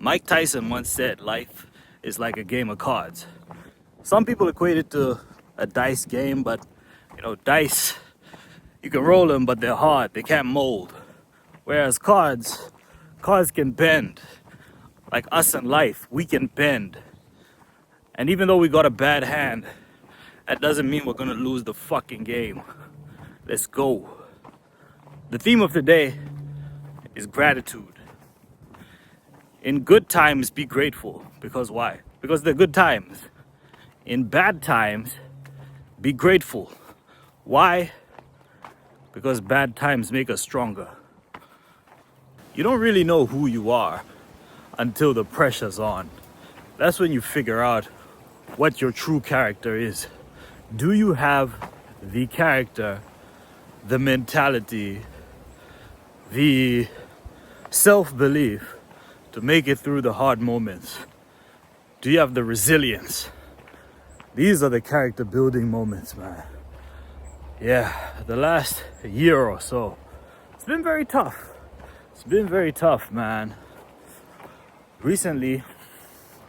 Mike Tyson once said life is like a game of cards. Some people equate it to a dice game, but dice, you can roll them, but they're hard, they can't mold. Whereas cards can bend. Like us in life, we can bend. And even though we got a bad hand, that doesn't mean we're gonna lose the fucking game. Let's go. The theme of today is gratitude. In good times, be grateful. Because why? Because they're good times. In bad times, be grateful. Why? Because bad times make us stronger. You don't really know who you are until the pressure's on. That's when you figure out what your true character is. Do you have the character, the mentality, the self-belief to make it through the hard moments? Do you have the resilience? These are the character building moments, man. Yeah, the last year or so, it's been very tough. It's been very tough, man. Recently,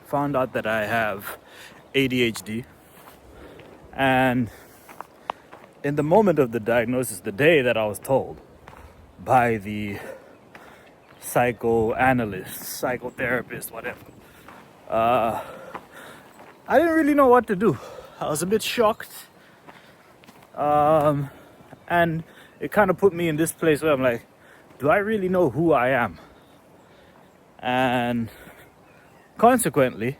found out that I have ADHD. And in the moment of the diagnosis, the day that I was told by the psychoanalyst, psychotherapist, whatever, I didn't really know what to do. I was a bit shocked. And it kind of put me in this place where I'm like, do I really know who I am? And consequently,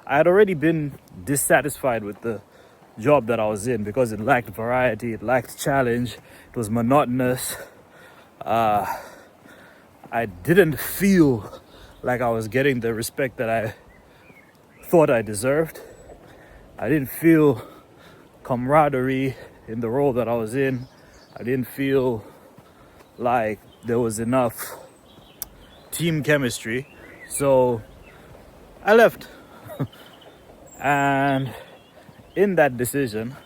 I had already been dissatisfied with the job that I was in because it lacked variety, it lacked challenge, it was monotonous. I didn't feel like I was getting the respect that I thought I deserved. I didn't feel camaraderie in the role that I was in. I didn't feel like there was enough team chemistry. So I left. And in that decision,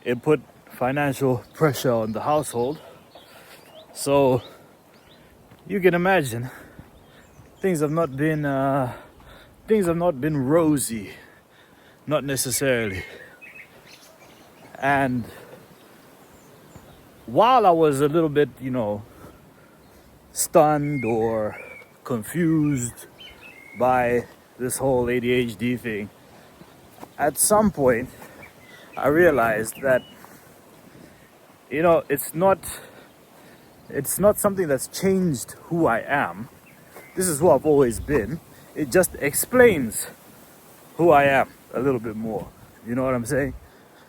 it put financial pressure on the household. So you can imagine things have not been rosy, not necessarily. And while I was a little bit, stunned or confused by this whole ADHD thing, at some point I realized that it's not something that's changed who I am. This is who I've always been. It just explains who I am a little bit more. You know what I'm saying?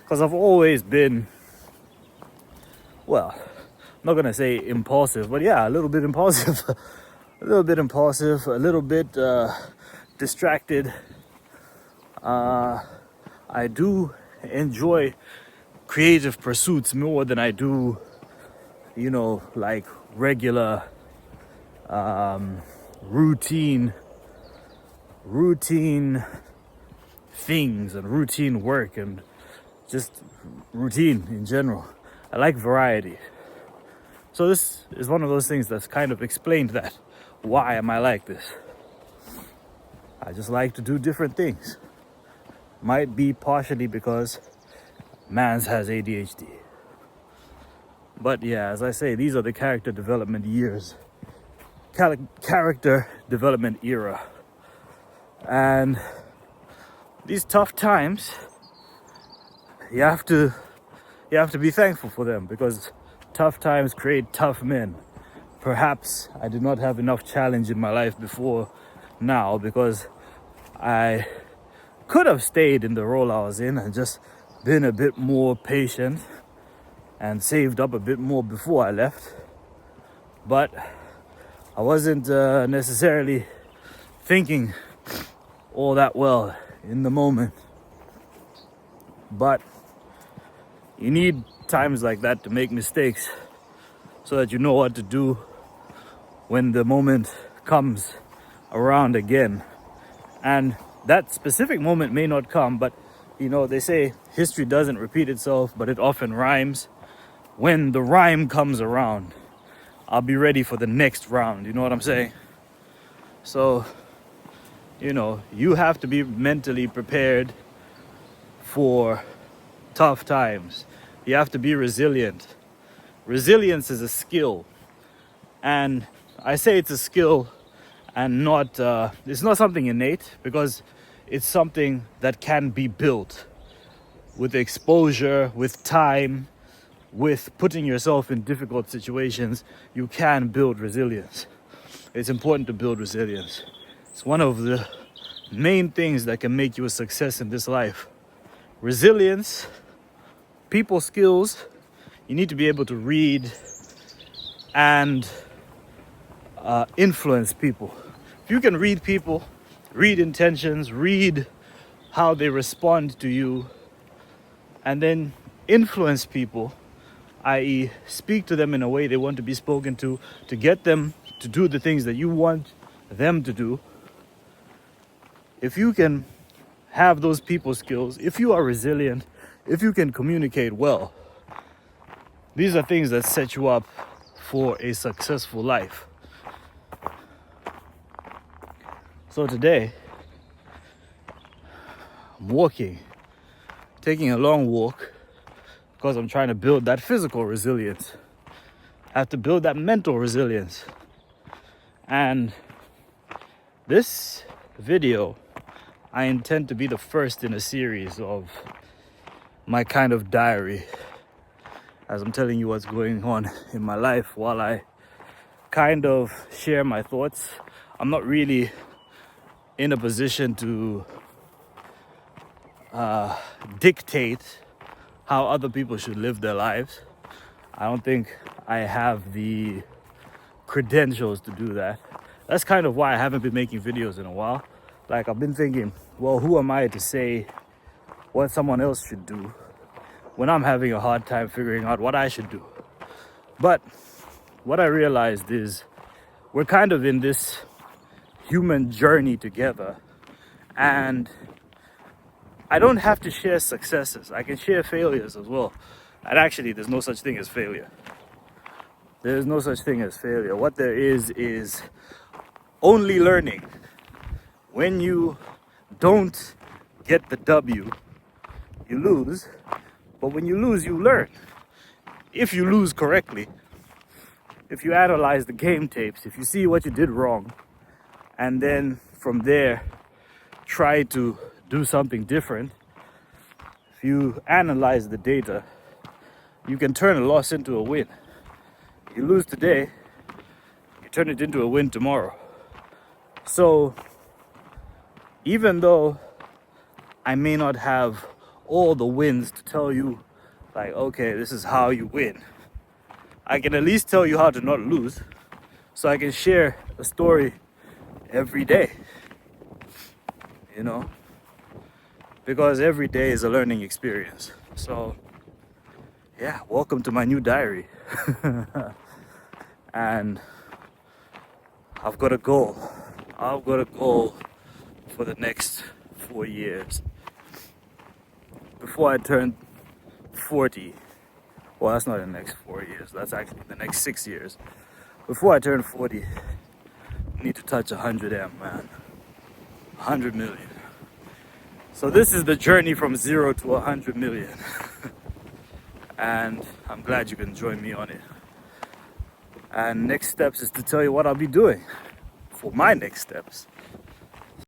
Because I've always been, well, I'm not gonna say impulsive, but yeah, a little bit impulsive. A little bit distracted. I do enjoy creative pursuits more than I do, like regular routine things and routine work and just routine in general. I like variety. So this is one of those things that's kind of explained that. Why am I like this? I just like to do different things. Might be partially because mans has ADHD. But yeah, as I say, these are the character development years. Character development era. And these tough times, you have to be thankful for them, because tough times create tough men. Perhaps I did not have enough challenge in my life before now, because I could have stayed in the role I was in and just been a bit more patient and saved up a bit more before I left. But I wasn't necessarily thinking all that well in the moment. But you need times like that to make mistakes so that you know what to do when the moment comes around again. And that specific moment may not come, but they say history doesn't repeat itself, but it often rhymes. When the rhyme comes around, I'll be ready for the next round. You know what I'm saying? So, you know, you have to be mentally prepared for tough times. You have to be resilient. Resilience is a skill, and I say it's a skill and not it's not something innate, because it's something that can be built with exposure, with time, with putting yourself in difficult situations. You can build resilience. It's important to build resilience. It's one of the main things that can make you a success in this life. Resilience, people skills. You need to be able to read and influence people. If you can read people, read intentions, read how they respond to you, and then influence people, i.e., speak to them in a way they want to be spoken to get them to do the things that you want them to do. If you can have those people skills, if you are resilient, if you can communicate well, these are things that set you up for a successful life. So today, I'm walking, taking a long walk, because I'm trying to build that physical resilience. I have to build that mental resilience. And this video, I intend to be the first in a series of my kind of diary, as I'm telling you what's going on in my life while I kind of share my thoughts. I'm not really in a position to dictate how other people should live their lives. I don't think I have the credentials to do that. That's kind of why I haven't been making videos in a while. Like, I've been thinking, well, who am I to say what someone else should do when I'm having a hard time figuring out what I should do? But what I realized is we're kind of in this human journey together, and I don't have to share successes. I can share failures as well. And actually, there's no such thing as failure. There's no such thing as failure. What there is only learning. When you don't get the W, you lose. But when you lose, you learn. If you lose correctly, if you analyze the game tapes, if you see what you did wrong, and then from there try to do something different, if you analyze the data, you can turn a loss into a win. You lose today, you turn it into a win tomorrow. So even though I may not have all the wins to tell you, like, okay, this is how you win, I can at least tell you how to not lose, so I can share a story every day, you know, because every day is a learning experience. So yeah, welcome to my new diary. And I've got a goal. I've got a goal for the next 4 years. Before I turn 40, well, that's not in the next 4 years, that's actually the next 6 years. Before I turn 40, I need to touch 100M, man. 100 million. So this is the journey from 0 to 100 million. And I'm glad you can join me on it. And next steps is to tell you what I'll be doing for my next steps.